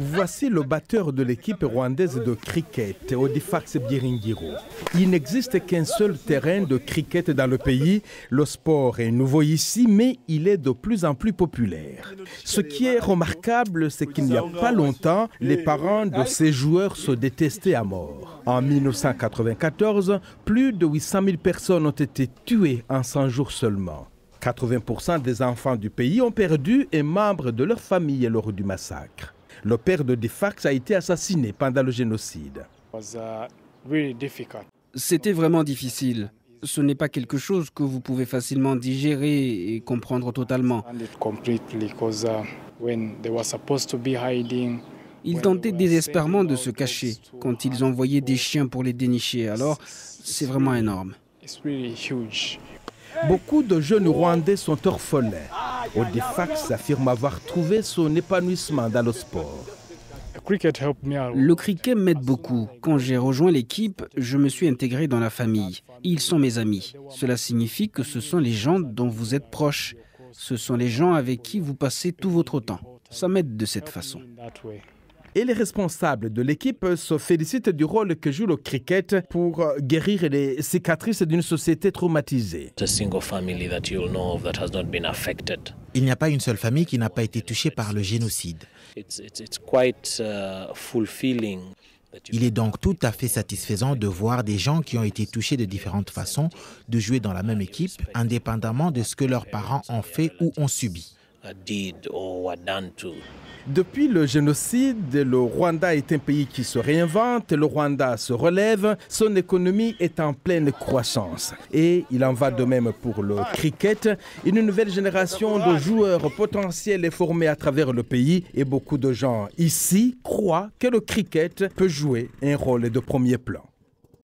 Voici le batteur de l'équipe rwandaise de cricket, Odifax Byiringiro. Il n'existe qu'un seul terrain de cricket dans le pays. Le sport est nouveau ici, mais il est de plus en plus populaire. Ce qui est remarquable, c'est qu'il n'y a pas longtemps, les parents de ces joueurs se détestaient à mort. En 1994, plus de 800 000 personnes ont été tuées en 100 jours seulement. 80% des enfants du pays ont perdu un membre de leur famille lors du massacre. Le père de Odifax a été assassiné pendant le génocide. C'était vraiment difficile. Ce n'est pas quelque chose que vous pouvez facilement digérer et comprendre totalement. Ils tentaient désespérément de se cacher quand ils envoyaient des chiens pour les dénicher. Alors, c'est vraiment énorme. Beaucoup de jeunes Rwandais sont orphelins. Odifax affirme avoir trouvé son épanouissement dans le sport. Le cricket m'aide beaucoup. Quand j'ai rejoint l'équipe, je me suis intégré dans la famille. Ils sont mes amis. Cela signifie que ce sont les gens dont vous êtes proches. Ce sont les gens avec qui vous passez tout votre temps. Ça m'aide de cette façon. Et les responsables de l'équipe se félicitent du rôle que joue le cricket pour guérir les cicatrices d'une société traumatisée. Il n'y a pas une seule famille qui n'a pas été touchée par le génocide. Il est donc tout à fait satisfaisant de voir des gens qui ont été touchés de différentes façons de jouer dans la même équipe, indépendamment de ce que leurs parents ont fait ou ont subi. Depuis le génocide, le Rwanda est un pays qui se réinvente, le Rwanda se relève, son économie est en pleine croissance. Et il en va de même pour le cricket. Une nouvelle génération de joueurs potentiels est formée à travers le pays et beaucoup de gens ici croient que le cricket peut jouer un rôle de premier plan.